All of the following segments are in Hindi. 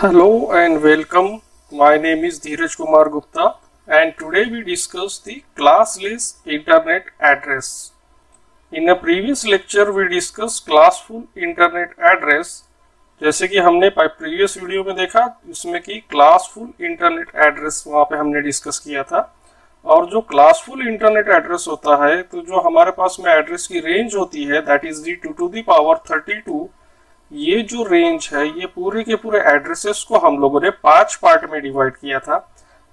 Hello and welcome. My name is Dheeraj Kumar Gupta and today we discuss the classless internet address. In a previous lecture we discussed classful internet address. जैसे कि हमने प्रीवियस वीडियो में देखा इसमें कि क्लासफुल इंटरनेट एड्रेस वहाँ पे हमने डिस्कस किया था। और जो क्लासफुल इंटरनेट एड्रेस होता है तो जो हमारे पास में एड्रेस की रेंज होती है that is the 2 to the power 32। ये जो रेंज है ये पूरे के पूरे एड्रेसेस को हम लोगों ने 5 पार्ट में डिवाइड किया था।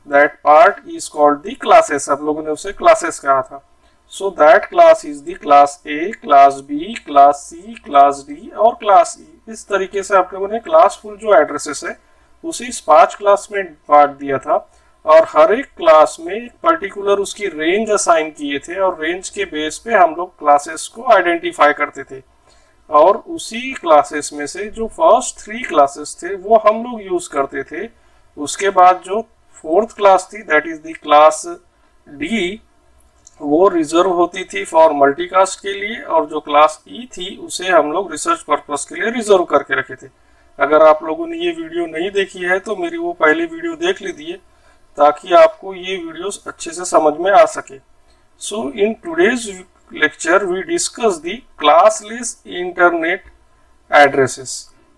That part is called the classes. हम लोगों ने उसे क्लासेस कहा था। So that class is the class A, class B, class C, class D और क्लास ई। इस तरीके से आप लोगों ने क्लासफुल जो एड्रेसेस है उसे इस 5 क्लास में बांट दिया था और हर एक क्लास में एक पर्टिकुलर उसकी रेंज असाइन किए थे और रेंज के बेस पे हम लोग क्लासेस को आइडेंटिफाई करते थे। और उसी क्लासेस में से जो फर्स्ट 3 क्लासेस थे वो हम लोग यूज करते थे। उसके बाद जो 4th क्लास थी that is the class D, वो रिजर्व होती थी फॉर मल्टीकास्ट के लिए और जो क्लास ई थी उसे हम लोग रिसर्च पर्पस के लिए रिजर्व करके रखे थे। अगर आप लोगों ने ये वीडियो नहीं देखी है तो मेरी वो पहली वीडियो देख लीजिए ताकि आपको ये वीडियोस अच्छे से समझ में आ सके। So in today's lecture we discuss the classless internet addresses।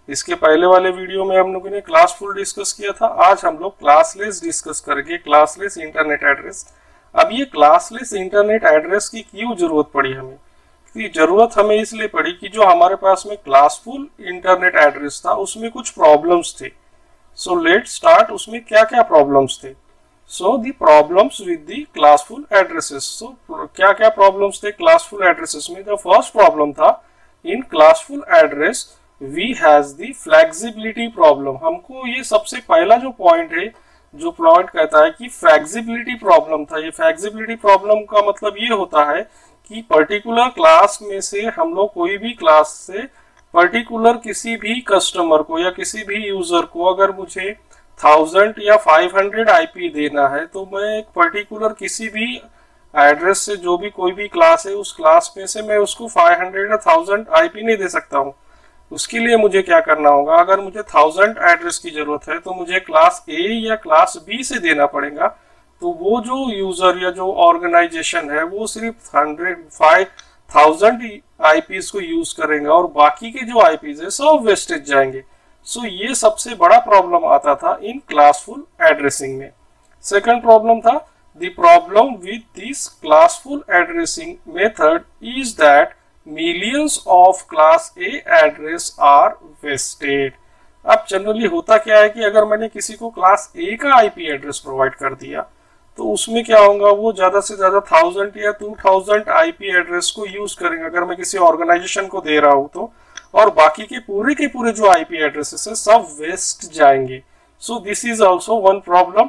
इसके पहले वाले वीडियो में हम लोगों ने क्लासफुल डिस्कस किया था। आज हम लोग क्लासलेस डिस्कस करेंगे, क्लासलेस इंटरनेट एड्रेस। अब ये क्लासलेस इंटरनेट एड्रेस की क्यों जरूरत पड़ी हमें? कि जरूरत हमें इसलिए पड़ी कि जो हमारे पास में क्लासफुल इंटरनेट एड्रेस था उसमें कुछ प्रॉब्लम्स थे। So let start. उसमें क्या क्या प्रॉब्लम्स थे? So the problems with the classful addresses। So क्या क्या problems थे classful addresses में? The first problem था in classful address we has the flexibility problem। हमको ये सबसे पहला जो पॉइंट है जो पॉइंट कहता है कि flexibility problem था। ये flexibility problem का मतलब ये होता है कि पर्टिकुलर क्लास में से हम लोग कोई भी क्लास से पर्टिकुलर किसी भी कस्टमर को या किसी भी यूजर को अगर मुझे 1000 या 500 आईपी देना है तो मैं एक पर्टिकुलर किसी भी एड्रेस से जो भी कोई भी क्लास है उस क्लास में से मैं उसको 500 या 1000 आईपी नहीं दे सकता हूँ। उसके लिए मुझे क्या करना होगा? अगर मुझे 1000 एड्रेस की जरूरत है तो मुझे क्लास ए या क्लास बी से देना पड़ेगा। तो वो जो यूजर या जो ऑर्गेनाइजेशन है वो सिर्फ 1000 आईपीज को यूज करेंगे और बाकी के जो आईपीज है सब वेस्टेज जाएंगे। सो ये सबसे बड़ा प्रॉब्लम आता था इन क्लासफुल एड्रेसिंग में। सेकंड प्रॉब्लम था the problem with this classful addressing method is that millions of class A address are wasted. अब जनरली होता क्या है कि अगर मैंने किसी को क्लास ए का आईपी एड्रेस प्रोवाइड कर दिया तो उसमें क्या होगा, वो ज्यादा से ज्यादा 1000 या 2000 आईपी एड्रेस को यूज करेंगे अगर मैं किसी ऑर्गेनाइजेशन को दे रहा हूं तो, और बाकी के पूरे जो आईपी एड्रेसेस है सब वेस्ट जाएंगे। So this is also one problem.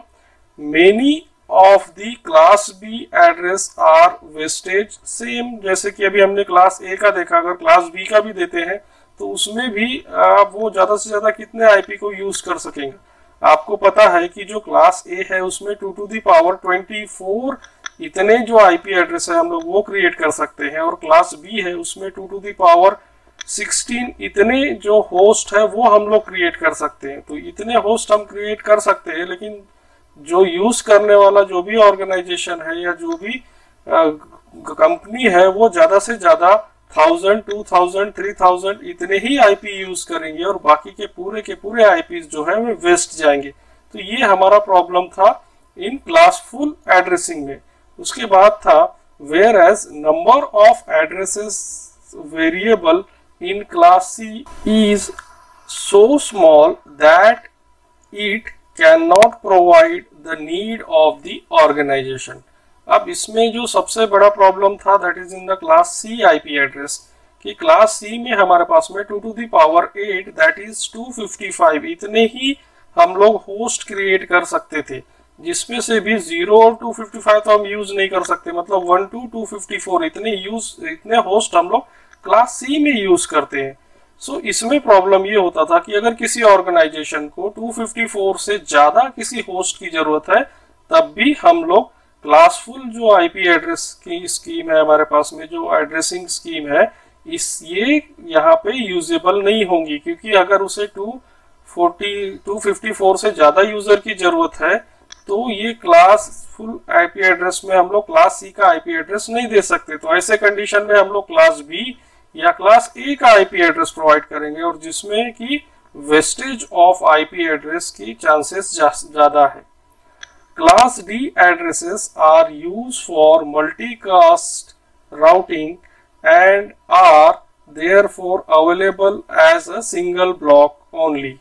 Many of the class B address are wastage. Same जैसे कि अभी हमने क्लास ए का देखा, अगर क्लास बी का भी देते हैं तो उसमें भी वो ज्यादा से ज्यादा कितने आईपी को यूज कर सकेंगे? आपको पता है कि जो क्लास ए है उसमें 2 to the power 24 इतने जो आईपी एड्रेस है हम लोग वो क्रिएट कर सकते हैं और क्लास बी है उसमें 2 to the power 16 इतने जो होस्ट है वो हम लोग क्रिएट कर सकते हैं। तो इतने होस्ट हम क्रिएट कर सकते हैं लेकिन जो यूज करने वाला जो भी ऑर्गेनाइजेशन है या जो भी कंपनी है वो ज्यादा से ज्यादा 1000, 2000, 3000 इतने ही आईपी यूज करेंगे और बाकी के पूरे आईपी जो है वो वेस्ट जाएंगे। तो ये हमारा प्रॉब्लम था इन क्लासफुल एड्रेसिंग में। उसके बाद था whereas number of addresses variable in class C is so small that it cannot provide the need of the organization। अब इसमें जो सबसे बड़ा प्रॉब्लम था that is in the class C IP address कि क्लास C में हमारे पास में 2 to the power 8 that is 255 इतने ही हम लोग होस्ट क्रिएट कर सकते थे, जिसमें से भी 0 और 255 तो हम यूज नहीं कर सकते। मतलब 1 to 254 इतने होस्ट हम लोग क्लास सी में यूज करते हैं। सो इसमें प्रॉब्लम ये होता था कि अगर किसी ऑर्गेनाइजेशन को 254 से ज्यादा किसी होस्ट की जरूरत है तब भी हम लोग क्लासफुल जो आईपी एड्रेस की स्कीम है हमारे पास में, जो एड्रेसिंग स्कीम है, ये यहाँ पे यूजेबल नहीं होंगी क्योंकि अगर उसे 254 से ज्यादा यूजर की जरूरत है तो ये क्लास फुल आईपी एड्रेस में हम लोग क्लास सी का आईपी एड्रेस नहीं दे सकते। तो ऐसे कंडीशन में हम लोग क्लास बी या क्लास ए का आईपी एड्रेस प्रोवाइड करेंगे और जिसमें कि वेस्टेज ऑफ आईपी एड्रेस की चांसेस ज्यादा है। Class D addresses are used for multicast routing and are therefore available as a single block only.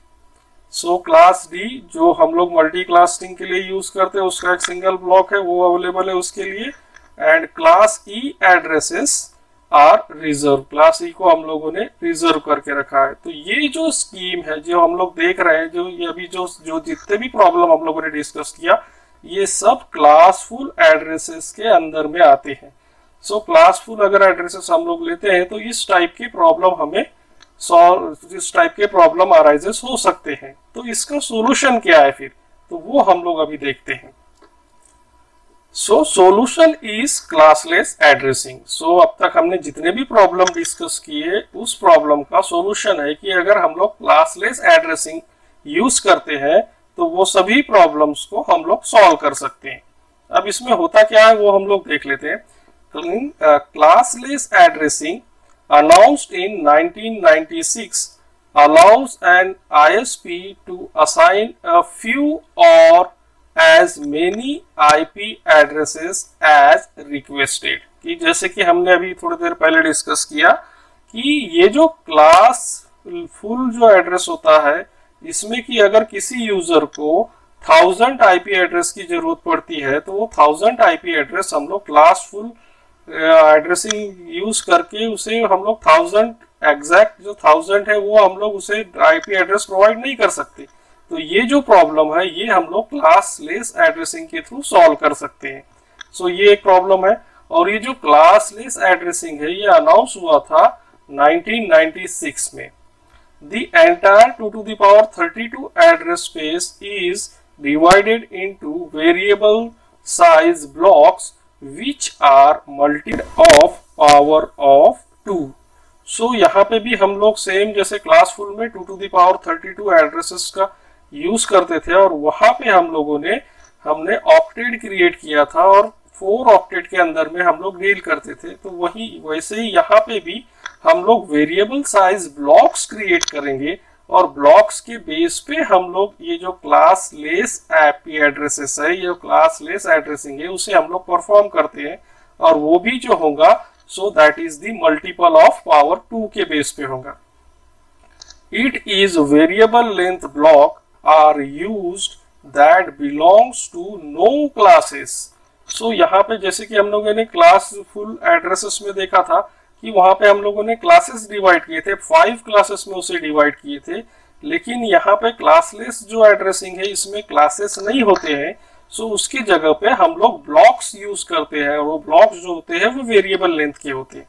So class D जो हम लोग मल्टीकास्टिंग के लिए यूज करते हैं उसका एक सिंगल ब्लॉक है, वो अवेलेबल है उसके लिए। And class E addresses are reserve, class E को हम लोगों ने रिजर्व करके रखा है। तो ये जो स्कीम है जो हम लोग देख रहे हैं, जो ये अभी जो जितने भी प्रॉब्लम हम लोगों ने डिस्कस किया, ये सब क्लासफुल एड्रेसेस के अंदर में आते हैं। सो क्लासफुल अगर एड्रेसेस हम लोग लेते हैं तो इस टाइप की प्रॉब्लम हमें इस टाइप के प्रॉब्लम अराइजेस हो सकते हैं। तो इसका सॉल्यूशन क्या है फिर, तो वो हम लोग अभी देखते हैं। So solution is classless addressing. So अब तक हमने जितने भी प्रॉब्लम डिस्कस किए उस प्रॉब्लम का सॉल्यूशन है कि अगर हम लोग क्लासलेस एड्रेसिंग यूज करते हैं तो वो सभी प्रॉब्लम्स को हम लोग सॉल्व कर सकते हैं। अब इसमें होता क्या है वो हम लोग देख लेते हैं। Classless addressing announced in 1996 allows an ISP to assign a few or as many IP addresses as requested। कि जैसे कि हमने अभी थोड़ी देर पहले डिस्कस किया कि ये जो क्लास फुल जो एड्रेस होता है इसमें कि अगर किसी यूजर को 1000 IP एड्रेस की जरूरत पड़ती है तो वो 1000 IP एड्रेस हम लोग क्लास फुल एड्रेसिंग यूज करके उसे हम लोग 1000 एग्जैक्ट जो 1000 है वो हम लोग उसे आईपी एड्रेस प्रोवाइड नहीं कर सकते। तो ये जो प्रॉब्लम है ये हम लोग क्लासलेस एड्रेसिंग के थ्रू सॉल्व कर सकते हैं। सो ये एक प्रॉब्लम है। और ये जो क्लासलेस एड्रेसिंग है ये अनाउंस हुआ था 1996 में। The entire 2 to the power 32 address space is divided into variable size blocks which are multiplied of power of 2। सो यहाँ पे भी हम लोग सेम जैसे क्लास फुल में 2 to the power 32 एड्रेसेस का यूज करते थे और वहां पे हमने ऑक्टेट क्रिएट किया था और 4 ऑक्टेट के अंदर में हम लोग डील करते थे। तो वैसे ही यहाँ पे भी हम लोग वेरिएबल साइज ब्लॉक्स क्रिएट करेंगे और ब्लॉक्स के बेस पे हम लोग ये जो क्लासलेस आईपी एड्रेसेस है, ये क्लासलेस एड्रेसिंग है, उसे हम लोग परफॉर्म करते हैं और वो भी जो होगा so that is the multiple of power 2 के बेस पे होगा। It is variable length block are used that belongs to no classes. So यहाँ पे जैसे कि हम लोगों ने क्लास फुल एड्रेसेस में देखा था कि वहां पे हम लोगों ने क्लासेस डिवाइड किए थे, 5 क्लासेस में उसे डिवाइड किए थे। लेकिन यहाँ पे क्लासलेस जो एड्रेसिंग है इसमें क्लासेस नहीं होते हैं। सो उसकी जगह पे हम लोग ब्लॉक्स यूज करते हैं और वो ब्लॉक्स जो होते हैं वो वेरिएबल लेंथ के होते हैं।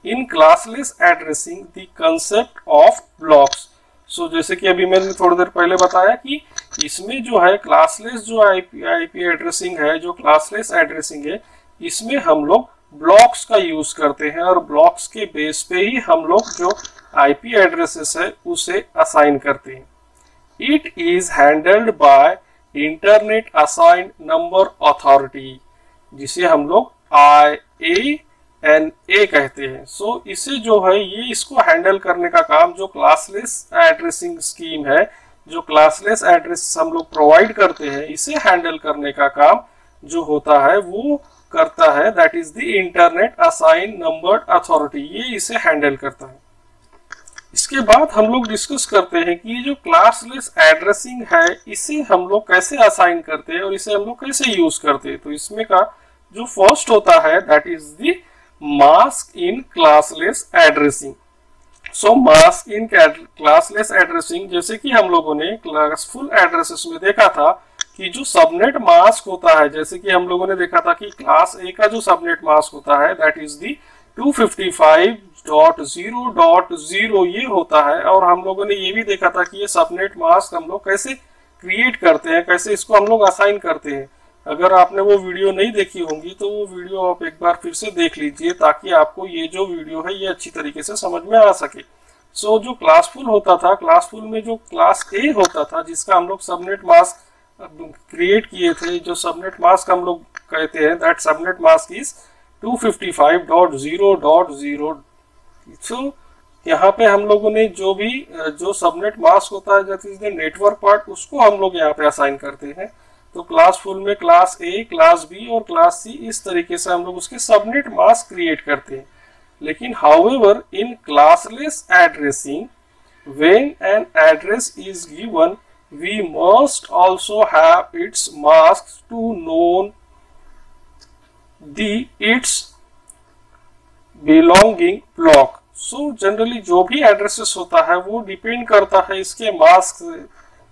In classless addressing the concept of blocks. So जैसे कि अभी मैंने थोड़ी देर पहले बताया कि इसमें जो है क्लासलेस जो आईपी एड्रेसिंग है, जो क्लासलेस एड्रेसिंग है, इसमें हम लोग ब्लॉक्स का यूज करते हैं और ब्लॉक्स के बेस पे ही हम लोग जो आईपी एड्रेसेस है उसे असाइन करते हैं। It is handled by internet assigned number authority, जिसे हम लोग IANA कहते हैं। सो इसे जो है ये इसको हैंडल करने का काम जो क्लासलेस एड्रेसिंग स्कीम है, जो क्लासलेस एड्रेस हम लोग प्रोवाइड करते हैं, इसे हैंडल करने का काम जो होता है वो करता है that is the internet assign numbered authority. ये इसे हैंडल करता है। इसके बाद हम लोग डिस्कस करते हैं कि ये जो क्लासलेस एड्रेसिंग है इसे हम लोग कैसे असाइन करते हैं और इसे हम लोग कैसे यूज करते हैं। तो इसमें का जो फर्स्ट होता है that is the mask in classless addressing. So mask in classless addressing जैसे कि हम लोगों ने क्लासफुल एड्रेसेस में देखा था कि जो सबनेट मास्क होता है, जैसे कि हम लोगों ने देखा था कि क्लास ए का जो सबनेट मास्क होता है दैट इज दी 255.0.0 ये होता है। और हम लोगों ने ये भी देखा था कि ये सबनेट मास्क हम लोग कैसे क्रिएट करते हैं, कैसे इसको हम लोग असाइन करते हैं। अगर आपने वो वीडियो नहीं देखी होंगी तो वो वीडियो आप एक बार फिर से देख लीजिए ताकि आपको ये जो वीडियो है ये अच्छी तरीके से समझ में आ सके। सो जो क्लासफुल होता था, क्लासफुल में जो क्लास ए होता था जिसका हम लोग सबनेट मास्क क्रिएट किए थे, जो सबनेट मास्क हम लोग कहते हैं, दैट सबनेट मास्क इज 255.0.0। सो यहाँ पे हम लोगों ने जो सबनेट मास्क होता है, that is the network part, उसको हम लोग यहाँ पे असाइन करते हैं। तो क्लासफुल में क्लास ए, क्लास बी और क्लास सी, इस तरीके से हम लोग उसके सबनेट मास्क क्रिएट करते हैं। लेकिन however in classless addressing, when an address is given, we must also have its masks to known its belonging block। So generally जो भी एड्रेसेस होता है वो डिपेंड करता है इसके मास्क से।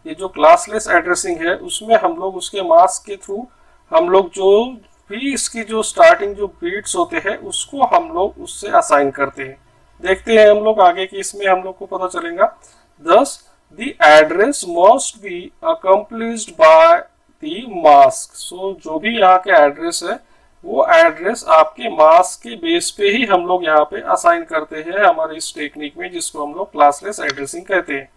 ये जो क्लासलेस एड्रेसिंग है उसमें हम लोग उसके मास्क के थ्रू हम लोग जो भी इसकी जो स्टार्टिंग जो बिट्स होते हैं उसको हम लोग उससे असाइन करते हैं। देखते हैं हम लोग आगे की, इसमें हम लोग को पता चलेगा। Thus the address must be accomplished by the mask। So जो भी यहाँ के एड्रेस है वो एड्रेस आपके मास्क के बेस पे ही हम लोग यहाँ पे असाइन करते हैं हमारे इस टेक्निक में, जिसको हम लोग क्लासलेस एड्रेसिंग कहते हैं।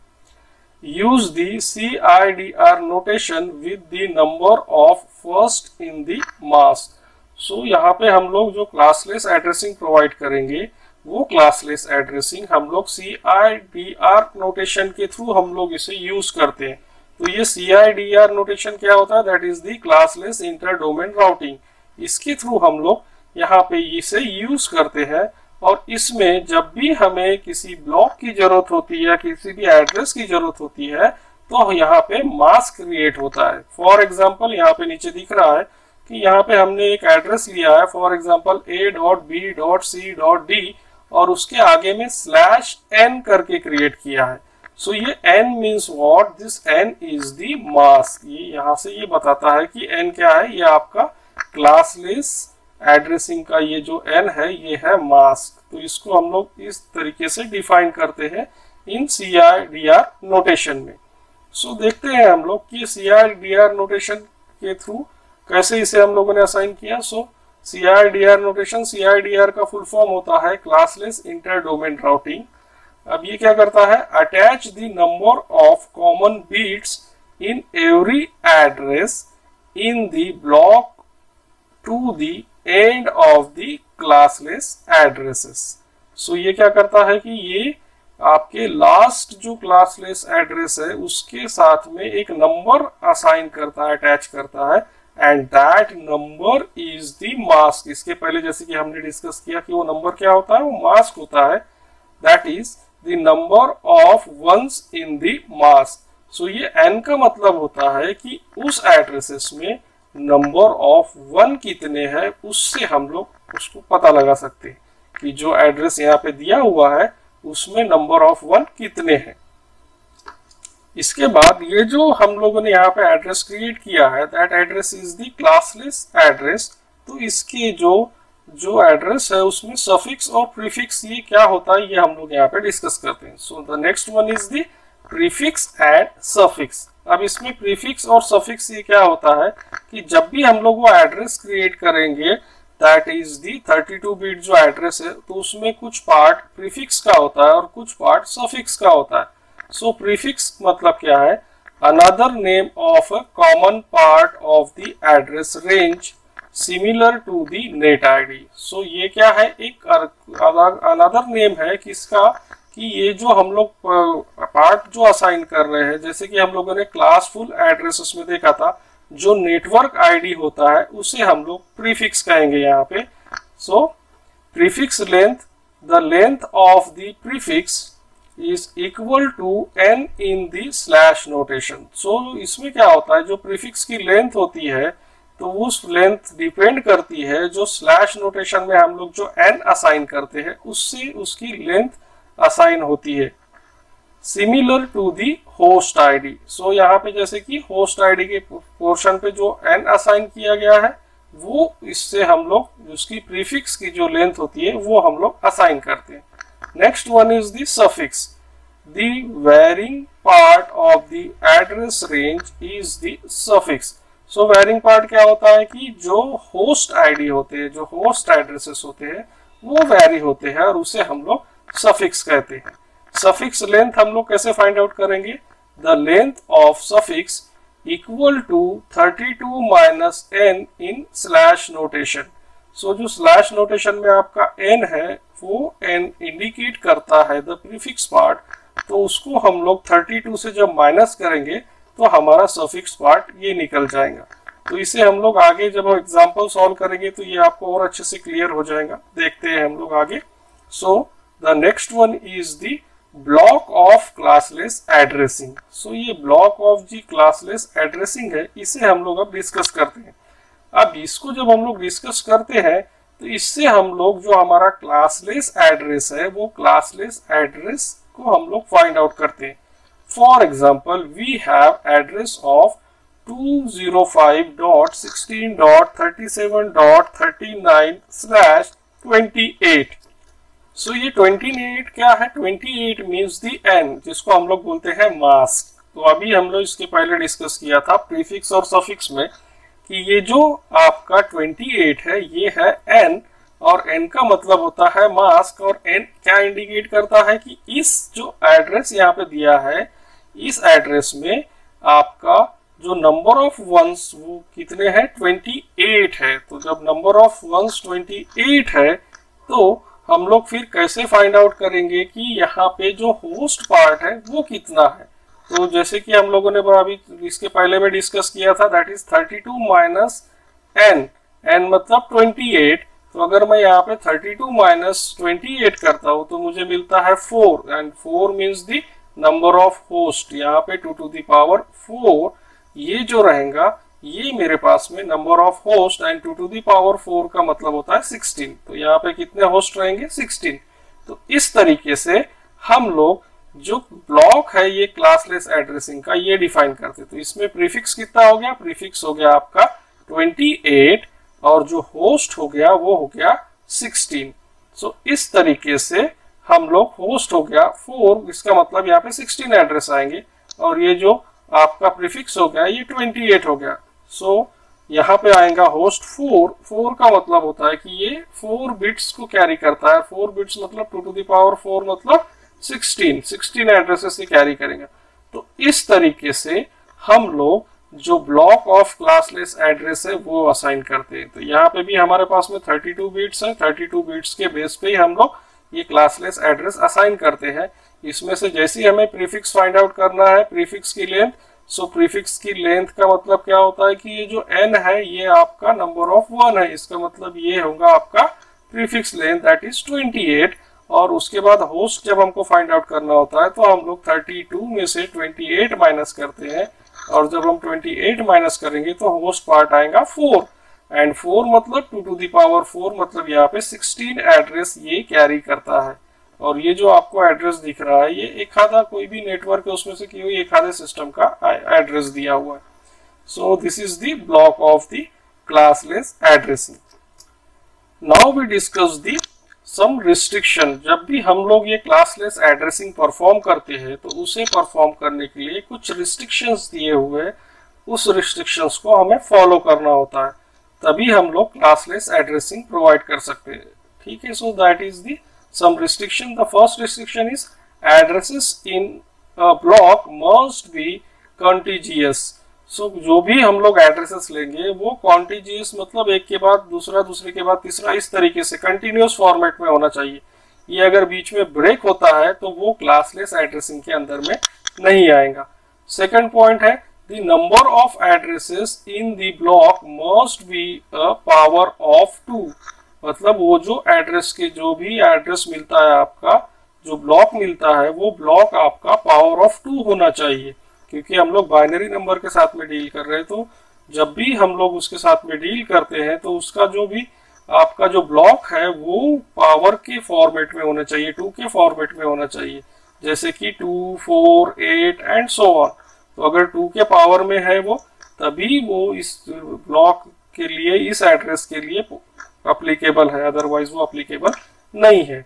Use the CIDR notation with the number of first in the mask. So यहाँ पे हम लोग जो क्लासलेस एड्रेसिंग प्रोवाइड करेंगे वो क्लासलेस एड्रेसिंग हम लोग CIDR नोटेशन के थ्रू हम लोग इसे यूज करते हैं। तो ये CIDR नोटेशन क्या होता है, that is the classless inter domain routing. इसके थ्रू हम लोग यहाँ पे इसे यूज करते हैं। और इसमें जब भी हमें किसी ब्लॉक की जरूरत होती है, किसी भी एड्रेस की जरूरत होती है, तो यहाँ पे मास्क क्रिएट होता है। फॉर एग्जाम्पल यहाँ पे नीचे दिख रहा है कि यहाँ पे हमने एक एड्रेस लिया है, फॉर एग्जाम्पल A.B.C.D और उसके आगे में /n करके क्रिएट किया है। सो ये n means what, this n is the mask. ये यहाँ से ये बताता है कि n क्या है, ये आपका क्लासलेस एड्रेसिंग का ये जो n है ये है मास्क। तो इसको हम लोग इस तरीके से डिफाइन करते हैं इन CIDR नोटेशन में। सो देखते हैं हम लोग कि CIDR नोटेशन के थ्रू कैसे इसे हम लोगों ने असाइन किया। सो CIDR नोटेशन, CIDR का फुल फॉर्म होता है क्लासलेस इंटर डोमेन राउटिंग। अब ये क्या करता है, attach the number of common bits in every address in the block to the end of the classless addresses. So ये क्या करता है कि ये आपके लास्ट जो क्लासलेस एड्रेस है उसके साथ में एक नंबर असाइन करता है, अटैच करता है, and that number is the mask. इसके पहले जैसे कि हमने डिस्कस किया कि वो नंबर क्या होता है, वो मास्क होता है, that is the number of ones in the mask. So ये n का मतलब होता है कि उस एड्रेसेस में नंबर ऑफ 1 कितने हैं, उससे हम लोग उसको पता लगा सकते हैं कि जो एड्रेस यहाँ पे दिया हुआ है उसमें नंबर ऑफ 1 कितने हैं। इसके बाद ये जो हम लोगों ने यहाँ पे एड्रेस क्रिएट किया है, that address is the classless address. तो इसके जो एड्रेस है उसमें सफिक्स और प्रीफिक्स ये क्या होता है, ये हम लोग यहाँ पे डिस्कस करते हैं। सो the next one is the prefix and suffix. अब इसमें प्रीफिक्स और सफिक्स ये क्या होता है कि जब भी हम लोग वो एड्रेस क्रिएट करेंगे, दैट इज दी 32 बिट जो एड्रेस है, तो उसमें कुछ पार्ट प्रीफिक्स का होता है और कुछ पार्ट सफिक्स का होता है। सो प्रीफिक्स मतलब क्या है, another name of a common part of the address range similar to the net ID. So ये क्या है, एक अनदर नेम है किसका, कि ये जो हम लोग पार्ट जो असाइन कर रहे हैं, जैसे कि हम लोगों ने क्लासफुल एड्रेसेस में देखा था, जो नेटवर्क आईडी होता है उसे हम लोग प्रीफिक्स कहेंगे यहाँ पे। So prefix length, the length of the prefix is equal to n in the slash notation. So इसमें क्या होता है, जो प्रीफिक्स की लेंथ होती है तो उस लेंथ डिपेंड करती है जो स्लैश नोटेशन में हम लोग जो n असाइन करते हैं उससे उसकी लेंथ असाइन होती है, similar to the host ID. So यहाँ पे जैसे कि होस्ट आईडी के पोर्शन पे जो n असाइन किया गया है वो इससे हम लोग उसकी प्रीफिक्स की जो लेंथ होती है वो हम लोग असाइन करते हैं। Next one is the suffix, the varying part of the address range is the suffix. So varying part क्या होता है कि जो होस्ट आईडी होते हैं, जो होस्ट एड्रेसेस होते हैं वो वेरी होते हैं और उसे हम लोग सफिक्स कहते हैं। सफिक्स लेंथ हम लोग कैसे फाइंड आउट करेंगे? The length of suffix equal to 32 minus n in slash notation. So जो स्लैश नोटेशन में आपका n है वो n इंडिकेट करता है द प्रीफिक्स पार्ट, तो उसको हम लोग 32 से जब माइनस करेंगे तो हमारा सफिक्स पार्ट ये निकल जाएगा। तो इसे हम लोग आगे जब हम एग्जाम्पल सॉल्व करेंगे तो ये आपको और अच्छे से क्लियर हो जाएगा। देखते हैं हम लोग आगे। So the next one is the block of classless addressing. So ये ब्लॉक ऑफ जी क्लासलेस एड्रेसिंग है, इसे हम लोग अब डिस्कस करते हैं। अब इसको जब हम लोग डिस्कस करते हैं तो इससे हम लोग जो हमारा क्लासलेस एड्रेस है वो क्लासलेस एड्रेस को हम लोग फाइंड आउट करते हैं। For example we have address of 205.16.37.39/28। सो ये 28 क्या है? 28 मीन्स दी n, जिसको हम लोग बोलते हैं मास्क। तो अभी हम लोग इसके पहले डिस्कस किया था प्रीफिक्स और सफिक्स में कि ये जो आपका 28 है ये है n, और n का मतलब होता है मास्क, और n क्या इंडिकेट करता है कि इस जो एड्रेस यहाँ पे दिया है इस एड्रेस में आपका जो नंबर ऑफ वंस वो कितने हैं? 28 है। तो जब नंबर ऑफ वंस 28 है तो हम लोग फिर कैसे फाइंड आउट करेंगे कि यहाँ पे जो होस्ट पार्ट है वो कितना है? तो जैसे कि हम लोगों ने अभी इसके पहले में डिस्कस किया था, that is 32 minus n, n मतलब 28। तो अगर मैं यहाँ पे 32 माइनस 28 करता हूँ तो मुझे मिलता है 4, and 4 means the number of host. यहाँ पे 2 टू द पावर 4 ये जो रहेगा ये मेरे पास में number of host, and 2 to the power 4 का मतलब होता है 16। तो यहाँ पे कितने होस्ट रहेंगे? 16। तो इस तरीके से हम लोग जो ब्लॉक है ये क्लासलेस एड्रेसिंग का ये डिफाइन करते। तो इसमें प्रीफिक्स कितना हो गया? प्रीफिक्स हो गया आपका 28, और जो होस्ट हो गया वो हो गया 16। सो इस तरीके से हम लोग होस्ट हो गया 4, इसका मतलब यहाँ पे 16 एड्रेस आएंगे, और ये जो आपका प्रीफिक्स हो गया ये 28 हो गया। सो यहाँ पे आएगा होस्ट 4 का मतलब होता है कि ये 4 बिट्स को कैरी करता है। 4 बिट्स मतलब 2 टू द पावर 4 मतलब 16 एड्रेसेस से कैरी करेंगे। तो इस तरीके से हम लोग जो ब्लॉक ऑफ क्लासलेस एड्रेस है वो असाइन करते हैं। तो यहाँ पे भी हमारे पास में 32 बिट्स है, 32 बिट्स के बेस पे ही हम लोग ये क्लासलेस एड्रेस असाइन करते हैं। इसमें से जैसे ही हमें प्रीफिक्स फाइंड आउट करना है, प्रीफिक्स की लेंथ, सो प्रीफिक्स की लेंथ का मतलब क्या होता है कि ये जो n है ये आपका नंबर ऑफ 1 है, इसका मतलब ये होगा आपका प्रीफिक्स लेंथ दैट इज 28। और उसके बाद होस्ट जब हमको फाइंड आउट करना होता है तो हम लोग 32 में से 28 माइनस करते हैं, और जब हम 28 माइनस करेंगे तो होस्ट पार्ट आएगा 4, एंड 4 मतलब 2 टू द पावर 4 मतलब यहाँ पे 16 एड्रेस ये कैरी करता है। और ये जो आपको एड्रेस दिख रहा है ये एक आधा कोई भी नेटवर्क है उसमें से कोई एक आधे सिस्टम का एड्रेस दिया हुआ है। So this is the block of the classless addressing. Now we discuss the some restriction. जब भी हम लोग ये क्लासलेस एड्रेसिंग परफॉर्म करते हैं तो उसे परफॉर्म करने के लिए कुछ रिस्ट्रिक्शंस दिए हुए हैं, उस रिस्ट्रिक्शंस को हमें फॉलो करना होता है, तभी हम लोग क्लासलेस एड्रेसिंग प्रोवाइड कर सकते हैं। ठीक है, सो that is the some restriction. The first restriction is addresses in a block must be contiguous. So जो भी हम लोग एड्रेसेस लेंगे वो कॉन्टिजियस मतलब एक के बाद दूसरा, दूसरे के बाद तीसरा, इस तरीके से कंटिन्यूअस फॉर्मेट में होना चाहिए। ये अगर बीच में ब्रेक होता है तो वो क्लासलेस एड्रेसिंग के अंदर में नहीं आएगा। सेकंड पॉइंट है the number of addresses in the block must be a power of 2। मतलब वो जो एड्रेस के जो भी एड्रेस मिलता है आपका, जो ब्लॉक मिलता है वो ब्लॉक आपका पावर ऑफ 2 होना चाहिए, क्योंकि हम लोग बाइनरी नंबर के साथ में डील कर रहे हैं। तो जब भी हम लोग उसके साथ में डील करते हैं तो उसका जो भी आपका जो ब्लॉक है वो पावर के फॉर्मेट में होना चाहिए, 2 के फॉर्मेट में होना चाहिए, जैसे कि 2, 4, 8 एंड सो ऑन। तो अगर 2 के पावर में है वो, तभी वो इस ब्लॉक के लिए, इस एड्रेस के लिए अप्लीकेबल है, अदरवाइज वो अप्लीकेबल नहीं है।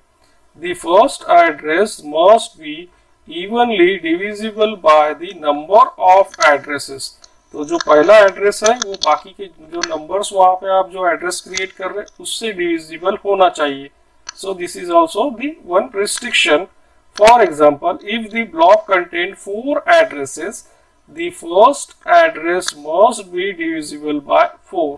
The first address must be evenly divisible by the number of addresses. तो जो पहला एड्रेस है वो बाकी के जो नंबर्स वहां पे आप जो एड्रेस क्रिएट कर रहे हैं उससे डिविजिबल होना चाहिए। So this is also the one restriction for example, if the block contain 4 addresses, the first address must be divisible by 4।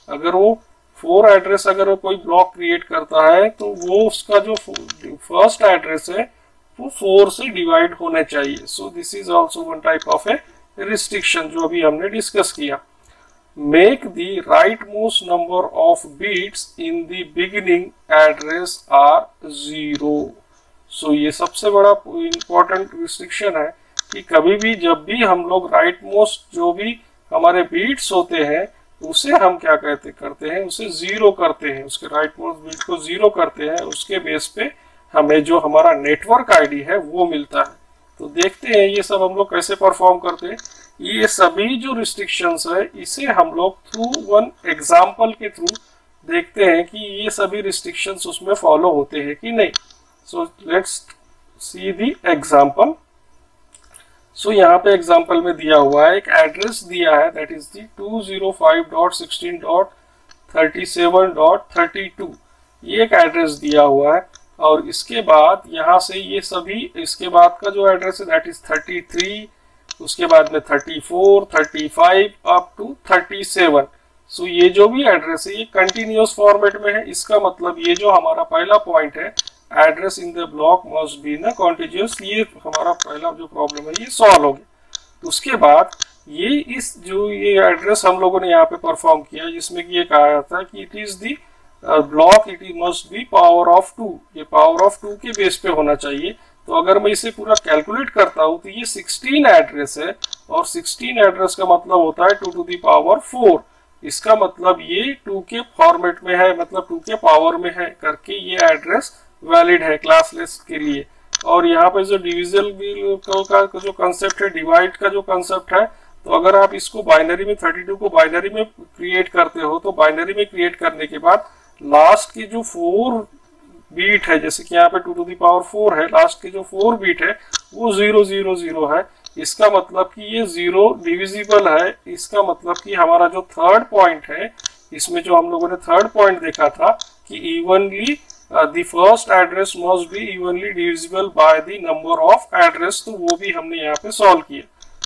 अगर वो 4 एड्रेस अगर वो कोई ब्लॉक क्रिएट करता है तो वो उसका जो फर्स्ट एड्रेस है वो 4 से डिवाइड होने चाहिए। So this is also one type of a restriction जो अभी हमने डिस्कस किया। Make the right most number of bits in the beginning address are 0। सो ये सबसे बड़ा इंपॉर्टेंट रिस्ट्रिक्शन है कि कभी भी जब भी हम लोग राइट मोस्ट जो भी हमारे बीट्स होते हैं उसे हम क्या करते हैं उसे 0 करते हैं, उसके राइट मोस्ट बीट को 0 करते हैं। उसके बेस पे हमें जो हमारा नेटवर्क आईडी है वो मिलता है। तो देखते हैं ये सब हम लोग कैसे परफॉर्म करते हैं। ये सभी जो रिस्ट्रिक्शंस है इसे हम लोग थ्रू वन एग्जाम्पल के थ्रू देखते हैं कि ये सभी रिस्ट्रिक्शंस उसमें फॉलो होते हैं कि नहीं। So let's see the example. सो यहाँ पे एग्जाम्पल में दिया हुआ है, एक एड्रेस दिया है दैट इज दी 205.16.37.32। ये एक एड्रेस दिया हुआ है और इसके बाद यहाँ से ये सभी इसके बाद का जो एड्रेस है दैट इज 33, उसके बाद में 34, 35 अप टू 37। सो ये जो भी एड्रेस है ये कंटिन्यूअस फॉर्मेट में है। इसका मतलब ये जो हमारा पहला पॉइंट है, address in the block must be ना कॉन्टिन्यूअस, ये हमारा पहला जो प्रॉब्लम है ये सॉल्व हो गया। उसके बाद ये ये एड्रेस हम लोगों ने यहाँ पे परफॉर्म किया जिसमें कि ये कहा जाता है कि it is the block, it must be power of 2। ये पावर ऑफ 2 के बेस पे होना चाहिए। तो अगर मैं इसे पूरा कैलकुलेट करता हूं तो ये 16 एड्रेस है और 16 एड्रेस का मतलब होता है 2 टू द पावर 4। इसका मतलब ये 2 के फॉर्मेट में है, मतलब 2 के पावर में है करके ये एड्रेस वैलिड है क्लासलेस के लिए। और यहाँ पे जो डिविजन का जो कंसेप्ट है, डिवाइड का जो कंसेप्ट है, तो अगर आप इसको बाइनरी में 32 को बाइनरी में क्रिएट करते हो तो बाइनरी में क्रिएट करने के बाद लास्ट की जो 4 बीट है, जैसे कि यहाँ पे 2 टू द पावर 4 है, लास्ट की जो 4 बीट है वो 0 0 0 है। इसका मतलब कि ये 0 डिविजिबल है। इसका मतलब कि हमारा जो थर्ड पॉइंट है, इसमें जो हम लोगों ने थर्ड पॉइंट देखा था कि evenly the first address must be evenly divisible by the number of address, तो वो भी हमने यहाँ पे सॉल्व किया।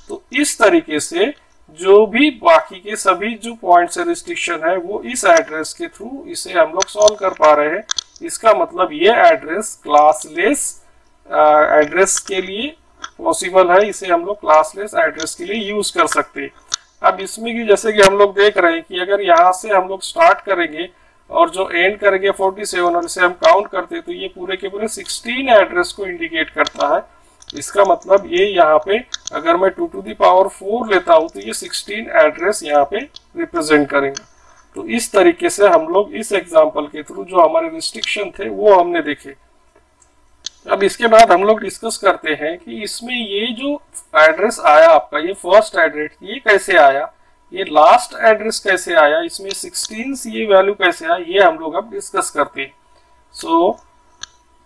तो इस तरीके से जो भी बाकी के सभी जो पॉइंट्स से रिस्ट्रिक्शन है वो इस एड्रेस के थ्रू इसे हम लोग सॉल्व कर पा रहे हैं। इसका मतलब ये एड्रेस क्लासलेस एड्रेस के लिए पॉसिबल है, इसे हम लोग क्लासलेस एड्रेस के लिए यूज कर सकते हैं। अब इसमें कि जैसे कि हम लोग देख रहे हैं कि अगर यहाँ से हम लोग स्टार्ट करेंगे और जो एंड करेंगे 47 और इसे हम काउंट करते हैं तो ये पूरे के पूरे 16 एड्रेस को इंडिकेट करता है। इसका मतलब ये यहाँ पे अगर मैं 2 टू द पावर 4 लेता हूँ तो ये 16 एड्रेस यहाँ पे रिप्रेजेंट करेंगे। तो इस तरीके से हम लोग इस एग्जांपल के थ्रू जो हमारे रिस्ट्रिक्शन थे वो हमने देखे। अब इसके बाद हम लोग डिस्कस करते हैं कि इसमें ये जो एड्रेस आया आपका, ये फर्स्ट एड्रेस, ये कैसे आया, ये लास्ट एड्रेस कैसे आया, इसमें 16 ये वैल्यू कैसे आया, ये हम लोग अब डिस्कस करते हैं। सो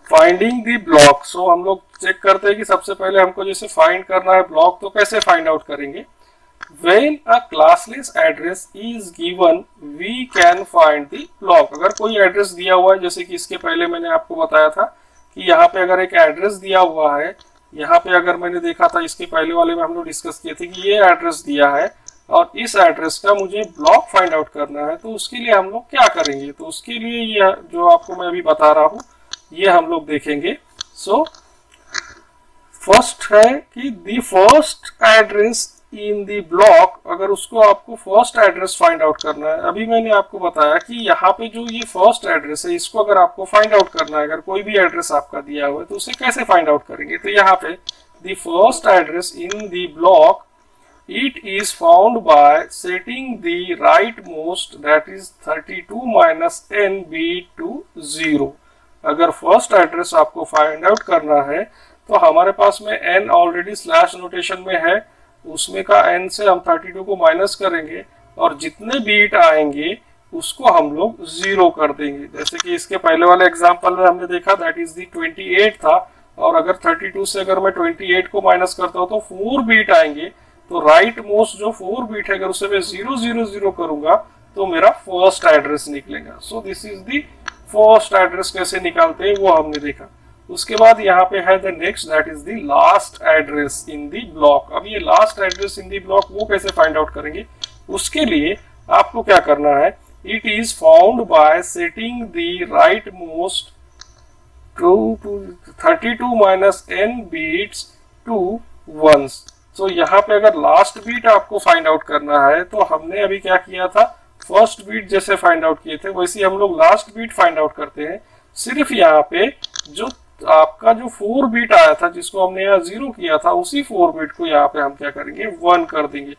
फाइंडिंग द ब्लॉक। सो हम लोग चेक करते हैं कि सबसे पहले हमको जैसे फाइंड करना है ब्लॉक, तो कैसे फाइंड आउट करेंगे। When a classless address is given, we can find the block। अगर कोई एड्रेस दिया हुआ है, जैसे कि इसके पहले मैंने आपको बताया था कि यहाँ पे अगर एक एड्रेस दिया हुआ है, यहाँ पे अगर मैंने देखा था इसके पहले वाले में हम लोग डिस्कस किए थे कि ये एड्रेस दिया है और इस एड्रेस का मुझे ब्लॉक फाइंड आउट करना है, तो उसके लिए हम लोग क्या करेंगे। तो उसके लिए ये जो आपको मैं अभी बता रहा हूँ ये हम लोग देखेंगे। सो फर्स्ट है कि the first address in the block, अगर उसको आपको फर्स्ट एड्रेस फाइंड आउट करना है। अभी मैंने आपको बताया कि यहाँ पे जो ये फर्स्ट एड्रेस है इसको अगर आपको फाइंड आउट करना है, अगर कोई भी एड्रेस आपका दिया हुआ है तो उसे कैसे फाइंड आउट करेंगे। तो यहाँ पे the first address in the block, it is found by setting the right most that is 32 minus n bit to 0। अगर फर्स्ट एड्रेस आपको फाइंड आउट करना है तो हमारे पास में n ऑलरेडी स्लैश नोटेशन में है, उसमें का n से हम 32 को माइनस करेंगे और जितने बीट आएंगे उसको हम लोग 0 कर देंगे। जैसे कि इसके पहले वाले एग्जांपल में हमने देखा दैट इज दी 28 था, और अगर 32 से अगर मैं 28 को माइनस करता हूँ तो 4 बीट आएंगे। तो राइट मोस्ट जो 4 बीट है अगर उसे मैं 0 0 0 करूंगा तो मेरा फर्स्ट एड्रेस निकलेगा। सो this is the first address कैसे निकालते हैं वो हमने देखा। उसके बाद यहाँ पे है the next that is the last address in the block. अब ये last address in the block वो कैसे फाइंड आउट करेंगे, उसके लिए आपको क्या करना है, it is found by setting the right most 32 minus n bits to ones. तो यहाँ पे अगर लास्ट बीट आपको फाइंड आउट करना है तो हमने अभी क्या किया था, फर्स्ट बीट जैसे फाइंड आउट किए थे वैसे हम लोग लास्ट बीट फाइंड आउट करते हैं। सिर्फ यहाँ पे जो आपका जो 4 बीट आया था जिसको हमने यहाँ 0 किया था, उसी 4 बीट को यहाँ पे हम क्या करेंगे 1 कर देंगे।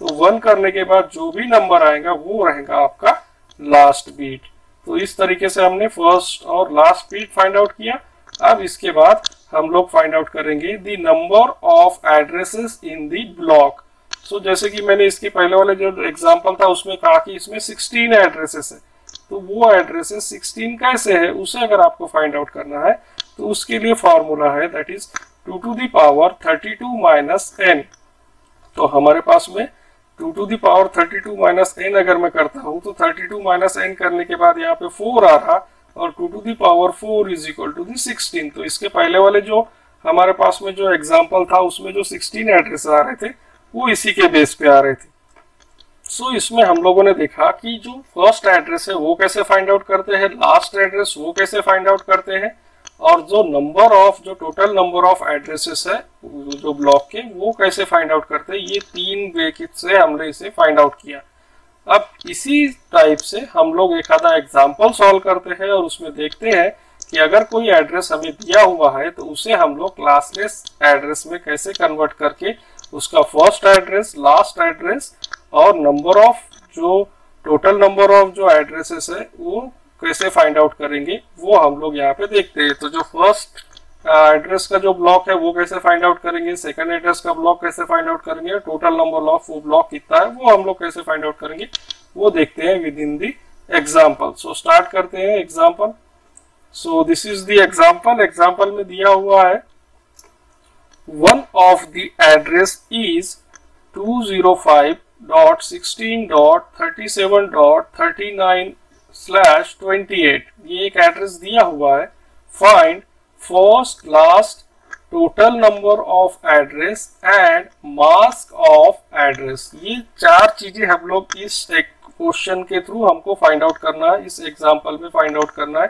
तो 1 करने के बाद जो भी नंबर आएगा वो रहेगा आपका लास्ट बीट। तो इस तरीके से हमने फर्स्ट और लास्ट बीट फाइंड आउट किया। अब इसके बाद हम लोग फाइंड आउट करेंगे the number of addresses in the block. So जैसे कि मैंने इसके पहले वाले जो एग्जांपल था उसमें कहा कि इसमें 16 एड्रेसेस है, तो वो एड्रेसेस 16 कैसे है उसे अगर आपको फाइंड आउट करना है तो उसके लिए फॉर्मूला है that is 2 to the power 32 minus n। तो हमारे पास में 2 to the power 32 minus n अगर मैं करता हूं तो 32 माइनस n करने के बाद यहाँ पे 4 आ रहा और 2 to the power 4 is equal to the 16। तो इसके पहले वाले जो हमारे पास में जो एग्जाम्पल था उसमें जो 16 एड्रेस आ रहे थे वो इसी के बेस पे आ रहे थे। सो इसमें हम लोगों ने देखा कि जो फर्स्ट एड्रेस है वो कैसे फाइंड आउट करते हैं, लास्ट एड्रेस वो कैसे फाइंड आउट करते हैं, और जो नंबर ऑफ जो टोटल नंबर ऑफ एड्रेसेस है जो ब्लॉक के वो कैसे फाइंड आउट करते हैं। ये 3 वे से हमने इसे फाइंड आउट किया। अब इसी टाइप से हम लोग एक आधा एग्जाम्पल सॉल्व करते हैं और उसमें देखते हैं कि अगर कोई एड्रेस हमें दिया हुआ है तो उसे हम लोग क्लासलेस एड्रेस में कैसे कन्वर्ट करके उसका फर्स्ट एड्रेस, लास्ट एड्रेस और नंबर ऑफ जो टोटल नंबर ऑफ जो एड्रेसेस है वो कैसे फाइंड आउट करेंगे वो हम लोग यहाँ पे देखते हैं। तो जो फर्स्ट एड्रेस का जो ब्लॉक है वो कैसे फाइंड आउट करेंगे, सेकंड एड्रेस का ब्लॉक कैसे फाइंड आउट करेंगे, टोटल नंबर ऑफ वो ब्लॉक कितना है वो हम लोग कैसे फाइंड आउट करेंगे वो देखते हैं with in the example. So start करते हैं example. So this is the example. Example में दिया हुआ है one of the address is 205.16.37.39/28। ये एक एड्रेस दिया हुआ है। Find first, last, total number of address and mask of address. ये 4 चीजें हम लोग इस एक क्वेश्चन के थ्रू हमको फाइंड आउट करना है, इस एग्जाम्पल में फाइंड आउट करना है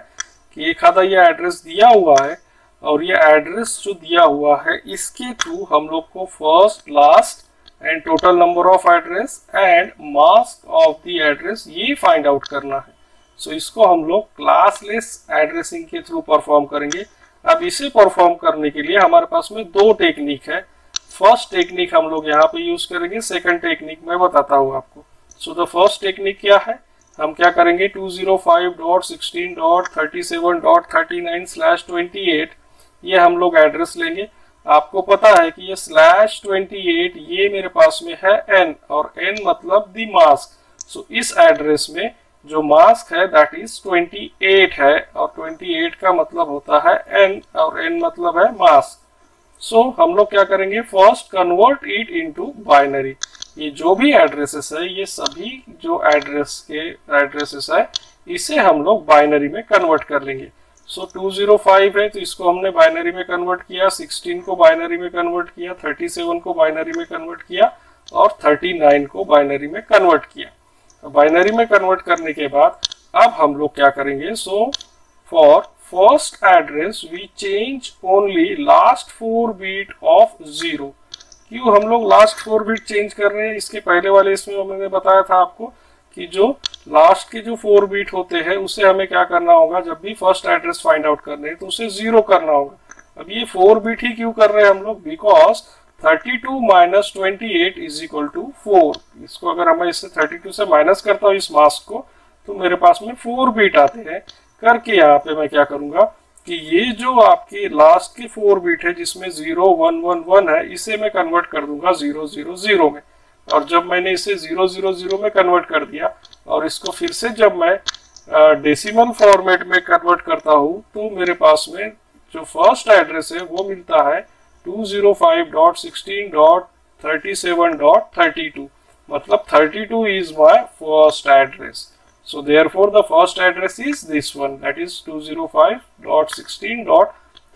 कि एक आधा ये एड्रेस दिया हुआ है और ये एड्रेस जो दिया हुआ है इसके थ्रू हम लोग को first, last and total number of address and mask of the address ये फाइंड आउट करना है। सो इसको हम लोग क्लासलेस एड्रेसिंग के थ्रू परफॉर्म करेंगे। अब इसे परफॉर्म करने के लिए हमारे पास में 2 टेक्निक है। फर्स्ट टेक्निक हम लोग यहाँ पे यूज करेंगे, सेकंड टेक्निक मैं बताता हूँ आपको। सो द फर्स्ट टेक्निक क्या है, हम क्या करेंगे 205.16.37.39/28 ये हम लोग एड्रेस लेंगे। आपको पता है कि ये /28 ये मेरे पास में है n और n मतलब दी मास्क। सो इस एड्रेस में जो मास्क है दैट इज 28 है और 28 का मतलब होता है n और n मतलब है मास्क। सो हम लोग क्या करेंगे, first convert it into binary. ये जो भी एड्रेसेस है ये सभी जो एड्रेसेस है इसे हम लोग बाइनरी में कन्वर्ट कर लेंगे। सो 205 है तो इसको हमने बाइनरी में कन्वर्ट किया, 16 को बाइनरी में कन्वर्ट किया, 37 को बाइनरी में कन्वर्ट किया और 39 को बाइनरी में कन्वर्ट किया। तो बाइनरी में कन्वर्ट करने के बाद अब हम लोग क्या करेंगे, so for first address we change only last 4 bit of 0। क्यों हम लोग लास्ट 4 बीट चेंज कर रहे हैं, इसके पहले वाले इसमें हमने बताया था आपको कि जो लास्ट के जो 4 बीट होते हैं उसे हमें क्या करना होगा, जब भी फर्स्ट एड्रेस फाइंड आउट करने हैं तो उसे 0 करना होगा। अब ये 4 बीट ही क्यों कर रहे हैं हम लोग, because 32 minus 28 is equal to 4। इसको अगर मैं इससे 32 से माइनस करता हूँ इस मास्क को तो मेरे पास में 4 बीट आते हैं। करके यहाँ पे मैं क्या करूंगा कि ये जो आपके लास्ट के 4 बीट है जिसमें 0 1 1 1 है इसे मैं कन्वर्ट कर दूंगा 0 0 0 में। और जब मैंने इसे 0 0 0 में कन्वर्ट कर दिया और इसको फिर से जब मैं डेसिमल फॉर्मेट में कन्वर्ट करता हूँ तो मेरे पास में जो फर्स्ट एड्रेस है वो मिलता है 205.16.37.32 मतलब 32 is my first address. So therefore the first address is this one, that is 205.16.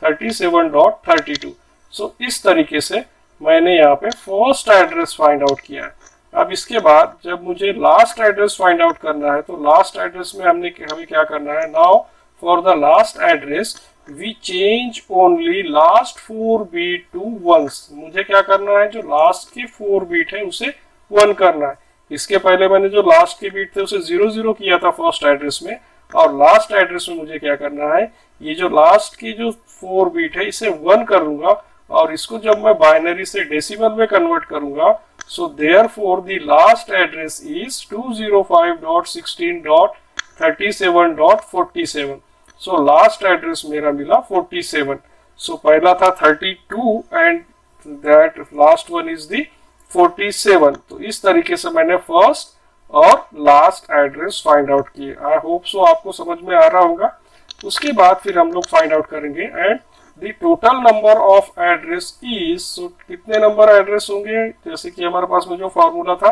37.32। सो इस तरीके से मैंने यहाँ पे फर्स्ट एड्रेस फाइंड आउट किया है। अब इसके बाद जब मुझे लास्ट एड्रेस फाइंड आउट करना है, तो लास्ट एड्रेस में हमें क्या करना है, now for the last address we change only last 4 bit to ones. मुझे क्या करना है, जो लास्ट के 4 बीट है उसे 1 करना है। इसके पहले मैंने जो लास्ट के बीट थे उसे 0 किया था फर्स्ट एड्रेस में, और लास्ट एड्रेस में मुझे क्या करना है, ये जो लास्ट की जो 4 बीट है इसे 1 करूंगा, और इसको जब मैं बाइनरी से डेसिमल में कन्वर्ट करूंगा, so therefore the last address is 205.16.37.47। So last address मेरा मिला 47। सो पहला था 32 and that last one is the 47। तो इस तरीके से मैंने फर्स्ट और लास्ट एड्रेस फाइंड आउट किए। आई होप सो आपको समझ में आ रहा होगा। उसके बाद फिर हम लोग फाइंड आउट करेंगे and the total number of address is, so कितने नंबर एड्रेस होंगे, जैसे कि हमारे पास में जो फॉर्मूला था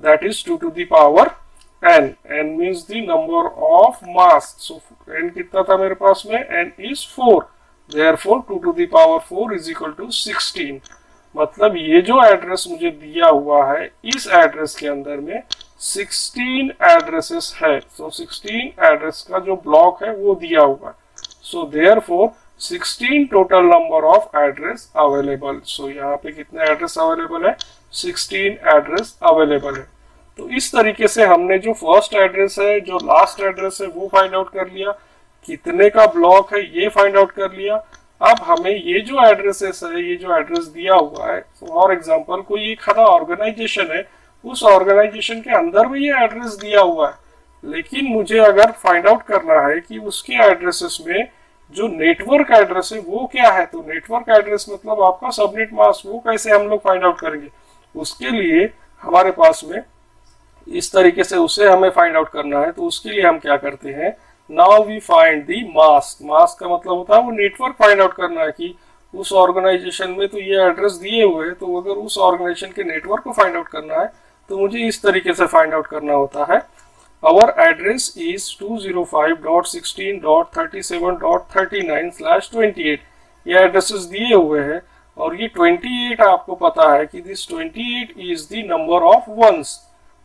that is 2 to the power n। n means the number of mass. सो n कितना था मेरे पास में, n is 4, therefore 2 to the power 4 is equal to 16। मतलब ये जो एड्रेस मुझे दिया हुआ है, इस एड्रेस के अंदर में 16 एड्रेसेस है। सो 16 एड्रेस का जो ब्लॉक है वो दिया हुआ है। So therefore 16 total number of address available. So यहाँ पे कितने एड्रेस अवेलेबल है, 16 एड्रेस अवेलेबल है। तो इस तरीके से हमने जो फर्स्ट एड्रेस है, जो लास्ट एड्रेस है वो फाइंड आउट कर लिया, कितने का ब्लॉक है ये फाइंड आउट कर लिया। अब हमें ये जो एड्रेसेस है, ये जो एड्रेस दिया हुआ है, फॉर एग्जांपल कोई एक खड़ा ऑर्गेनाइजेशन है, उस ऑर्गेनाइजेशन के अंदर में ये एड्रेस दिया हुआ है, लेकिन मुझे अगर फाइंड आउट करना है कि उसके एड्रेसेस में जो नेटवर्क एड्रेस है वो क्या है, तो नेटवर्क एड्रेस मतलब आपका सबनेट मास्क, वो कैसे हम लोग फाइंड आउट करेंगे। उसके लिए हमारे पास में इस तरीके से उसे हमें फाइंड आउट करना है। तो उसके लिए हम क्या करते हैं, now we find the mask. Mask का मतलब होता है वो नेटवर्क फाइंड आउट करना है कि उस ऑर्गेनाइजेशन में तो ये एड्रेस दिए हुए हैं, तो अगर उस ऑर्गेनाइजेशन के नेटवर्क को फाइंड आउट करना है तो मुझे इस तरीके से फाइंड आउट करना होता है। Our address is 205.16.37.39/28। ये एड्रेसेस दिए हुए हैं, और ये 28 आपको पता है कि this 28 is the number of ones.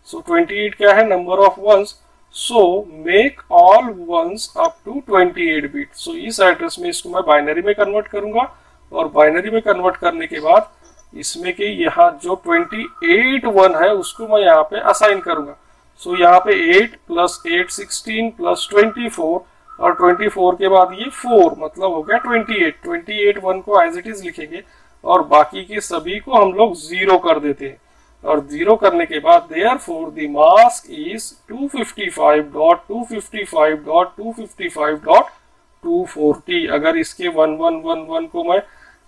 So 28 क्या है, number of ones. So make all ones up to 28 bit. So इस एड्रेस में इसको मैं बाइनरी में कन्वर्ट करूंगा, और बाइनरी में कन्वर्ट करने के बाद इसमें के यहाँ जो 28 वन है उसको मैं यहाँ पे असाइन करूंगा। सो यहाँ पे 8 + 8 16 + 24, और 24 के बाद ये 4, मतलब हो गया 28। 28 वन को एज इट इज लिखेंगे, और बाकी के सभी को हम लोग 0 कर देते हैं, और 0 करने के बाद देयरफॉर द मास्क इज 255.255.255.240। अगर इसके 1111 को मैं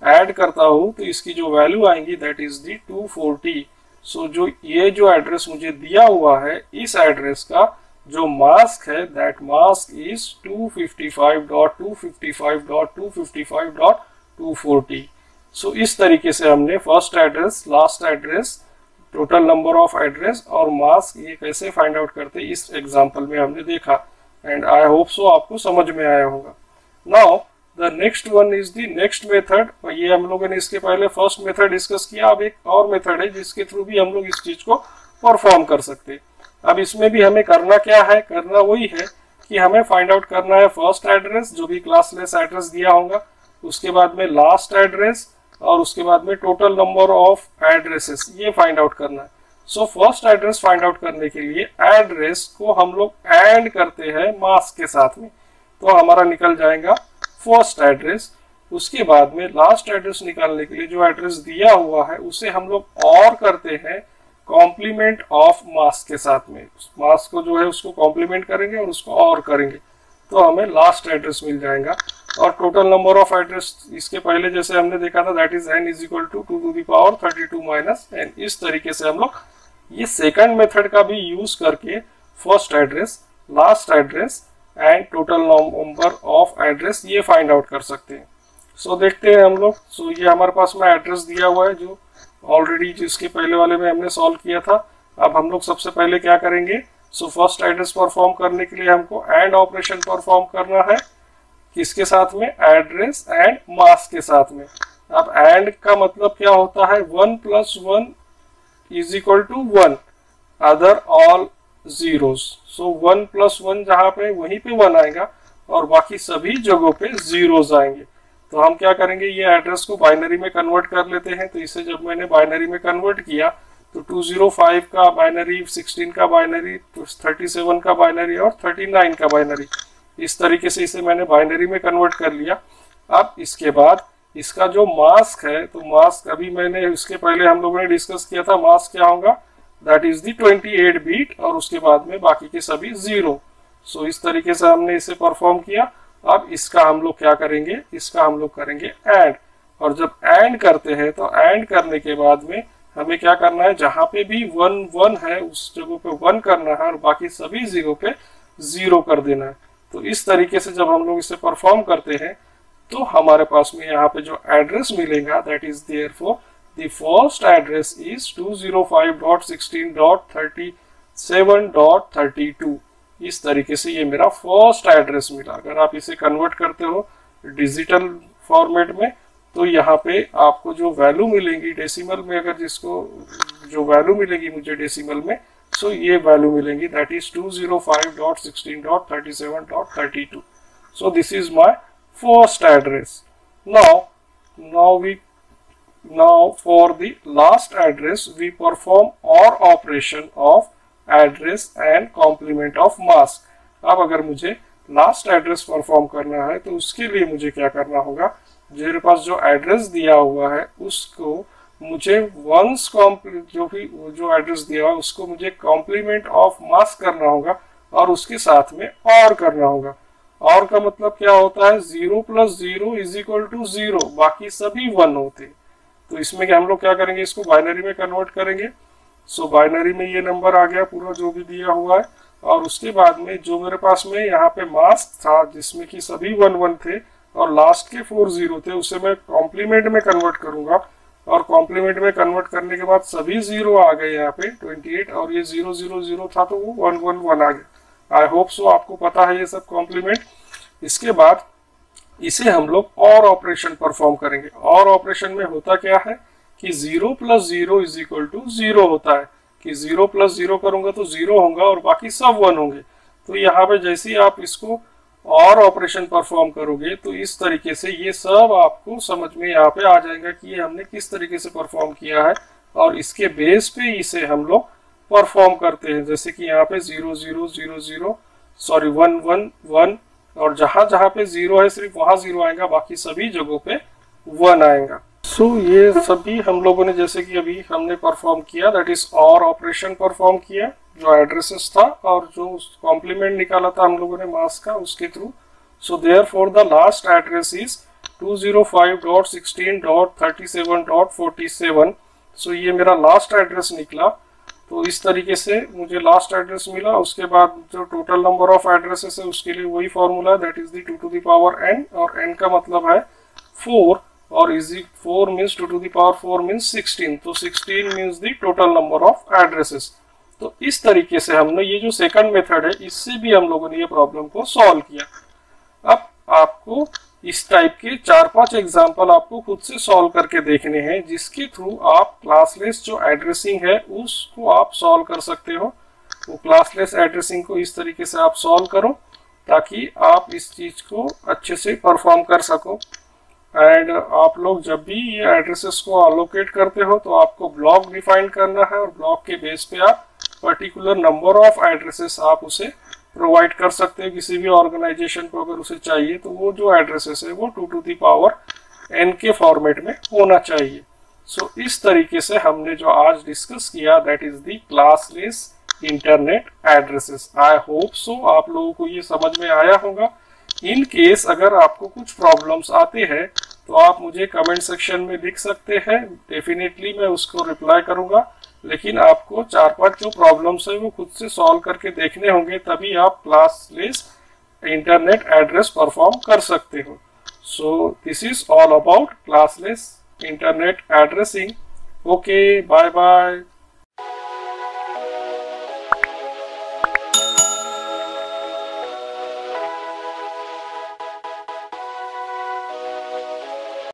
ऐड करता हूं तो इसकी जो वैल्यू आएंगी दैट इज दी 240। सो जो ये जो एड्रेस मुझे दिया हुआ है, इस एड्रेस का जो मास्क है दैट मास्क इज 255.255.255.240। सो इस तरीके से हमने first address, last address, total number of address और मास्क ये कैसे फाइंड आउट करते इस एग्जांपल में हमने देखा, एंड आई होप सो आपको समझ में आया होगा। Now the next one is the next method. ये हम लोगों ने इसके पहले फर्स्ट मेथड डिस्कस किया, अब एक और मेथड है जिसके थ्रू भी हम लोग इस चीज को परफॉर्म कर सकते हैं। अब इसमें भी हमें करना क्या है, करना वही है कि हमें फाइंड आउट करना है फर्स्ट एड्रेस जो भी क्लासलेस एड्रेस दिया होगा, उसके बाद में लास्ट एड्रेस, और उसके बाद में टोटल नंबर ऑफ एड्रेसेस, ये फाइंड आउट करना है। So first address find out करने के लिए एड्रेस को हम लोग ऐड करते हैं मास्क के साथ में, तो हमारा निकल जाएगा फर्स्ट एड्रेस। उसके बाद में लास्ट एड्रेस निकालने के लिए जो एड्रेस दिया हुआ है उसे हम लोग और करते हैं कॉम्प्लीमेंट ऑफ मास्क के साथ में। मास्क को जो है उसको कॉम्प्लीमेंट करेंगे और उसको और करेंगे, तो हमें लास्ट एड्रेस मिल जाएगा। और टोटल नंबर ऑफ एड्रेस इसके पहले जैसे हमने देखा था that is n is equal to 2 to the power 32 minus n। इस तरीके से हम लोग ये सेकंड मेथड का भी यूज करके first address, last address and total number of address ये फाइंड आउट कर सकते हैं। सो देखते हैं हम लोग। सो ये हमारे पास में एड्रेस दिया हुआ है जो ऑलरेडी जिसके पहले वाले में हमने सॉल्व किया था। अब हम लोग सबसे पहले क्या करेंगे, सो फर्स्ट एड्रेस परफॉर्म करने के लिए हमको एंड ऑपरेशन परफॉर्म करना है। किसके साथ में, एड्रेस एंड मास्क के साथ में। अब एंड का मतलब क्या होता है, 1 + 1 = 1, अदर ऑल जीरोस। सो 1 + 1 जहां पे वहीं पे 1 आएगा और बाकी सभी जगहों पे जीरोस आएंगे। तो हम क्या करेंगे, ये एड्रेस को बाइनरी में कन्वर्ट कर लेते हैं। तो इसे जब मैंने बाइनरी में कन्वर्ट किया तो 205 का बाइनरी, 16 का बाइनरी, 37 का बाइनरी और 39 का बाइनरी, इस तरीके से इसे मैंने बाइनरी में कन्वर्ट कर लिया। अब इसके बाद इसका जो मास्क है, तो मास्क अभी मैंने इसके पहले हम लोगों ने डिस्कस किया था, मास्क क्या होगा, दैट इज द 28 बीट और उसके बाद में बाकी के सभी 0। सो इस तरीके से हमने इसे परफॉर्म किया। अब इसका हम लोग क्या करेंगे, इसका हम लोग करेंगे ऐड। और जब ऐड करते हैं तो ऐड करने के बाद में हमें क्या करना है, जहां पे भी 1 1 है उस जगह पे 1 करना है और बाकी सभी 0 पे 0 कर देना है। तो इस तरीके से जब हम लोग इसे परफॉर्म करते हैं तो हमारे पास में यहाँ पे जो एड्रेस मिलेगा, that is therefore the first address is 205.16.37.32। इस तरीके से ये मेरा फर्स्ट एड्रेस मिला। अगर आप इसे कन्वर्ट करते हो डिजिटल फॉर्मेट में तो यहाँ पे आपको जो वैल्यू मिलेंगी डेसिमल में, अगर जिसको जो वैल्यू मिलेगी मुझे डेसिमल में, सो ये वैल्यू मिलेंगी, that is 205.16.37.32। So this is my first address. Now for the last address we perform OR operation of address and complement of mask. अब अगर मुझे लास्ट एड्रेस परफॉर्म करना है तो उसके लिए मुझे क्या करना होगा, मेरे पास जो एड्रेस दिया हुआ है उसको मुझे वंस जो एड्रेस दिया हुआ है उसको मुझे कॉम्प्लीमेंट ऑफ मास्क करना होगा और उसके साथ में OR करना होगा। और का मतलब क्या होता है, 0 + 0 = 0, बाकी सभी 1 होते। तो इसमें हम लोग क्या करेंगे, इसको बाइनरी में कन्वर्ट करेंगे। सो बाइनरी में ये नंबर आ गया पूरा जो भी दिया हुआ है। और उसके बाद में जो मेरे पास में यहाँ पे मास्क था जिसमें कि सभी 1 1 थे और लास्ट के 4 0 थे, उसे मैं कॉम्प्लीमेंट में कन्वर्ट करूंगा। और कॉम्प्लीमेंट में कन्वर्ट करने के बाद सभी 0 आ गए यहाँ पे 28, और ये 0 0 0 था तो वो 1 1 1 आ गया। आई होप सो आपको पता है ये सब कॉम्प्लीमेंट। इसके बाद इसे हम लोग और ऑपरेशन परफॉर्म करेंगे। और ऑपरेशन में होता क्या है कि 0 + 0 = 0 होता है, कि 0 + 0 करूंगा तो 0 होगा और बाकी सब 1 होंगे। तो यहाँ पे जैसे ही आप इसको और ऑपरेशन परफॉर्म करोगे तो इस तरीके से ये सब आपको समझ में यहाँ पे आ जाएगा कि ये हमने किस तरीके से परफॉर्म किया है, और इसके बेस पे इसे हम लोग परफॉर्म करते हैं। जैसे कि यहाँ पे 0 0 0 0 सॉरी 1 1 1, और जहां जहां पे 0 है सिर्फ वहां 0 आएगा, बाकी सभी जगहों पे 1 आएगा। सो ये सभी हम लोगों ने जैसे कि अभी हमने परफॉर्म किया, that is OR operation perform किया, जो एड्रेसेस था और जो कॉम्प्लीमेंट निकाला था हम लोगों ने मास्क का उसके through. So therefore the last address is 205.16.37.47। सो ये मेरा लास्ट एड्रेस निकला। तो इस तरीके से मुझे लास्ट एड्रेस मिला। उसके बाद जो टोटल नंबर ऑफ एड्रेसेस है उसके लिए वही formula, that is the 2 to the power n, और n का मतलब है 4, और 4 means 2 to the power 4 means 16, तो 16 means the total number of addresses. तो इस तरीके से हमने ये जो सेकंड मेथड है इससे भी हम लोगों ने ये प्रॉब्लम को सॉल्व किया। अब आपको इस टाइप के 4-5 एग्जाम्पल आपको खुद से सॉल्व करके देखने हैं, जिसके थ्रू आप क्लासलेस जो एड्रेसिंग है उसको आप सॉल्व कर सकते हो। वो क्लासलेस एड्रेसिंग को इस तरीके से आप सॉल्व करो ताकि आप इस चीज को अच्छे से परफॉर्म कर सको। एंड आप लोग जब भी ये एड्रेसेस को अलोकेट करते हो तो आपको ब्लॉक डिफाइन करना है, और ब्लॉक के बेस पे आप पर्टिकुलर नंबर ऑफ एड्रेसेस आप उसे प्रोवाइड कर सकते हैं किसी भी ऑर्गेनाइजेशन को अगर उसे चाहिए। तो वो जो एड्रेसेस है वो 2 to the power n के फॉर्मेट में होना चाहिए। सो इस तरीके से हमने जो आज डिस्कस किया, that is the classless internet addresses. I hope so आप लोगों को ये समझ में आया होगा। इन केस अगर आपको कुछ प्रॉब्लम्स आते हैं तो आप मुझे कमेंट सेक्शन में लिख सकते हैं, डेफिनेटली मैं उसको रिप्लाई करूंगा। लेकिन आपको 4-5 जो प्रॉब्लम्स है वो खुद से सॉल्व करके देखने होंगे, तभी आप क्लासलेस इंटरनेट एड्रेस परफॉर्म कर सकते हो। So this is all about classless internet addressing. Okay, bye bye.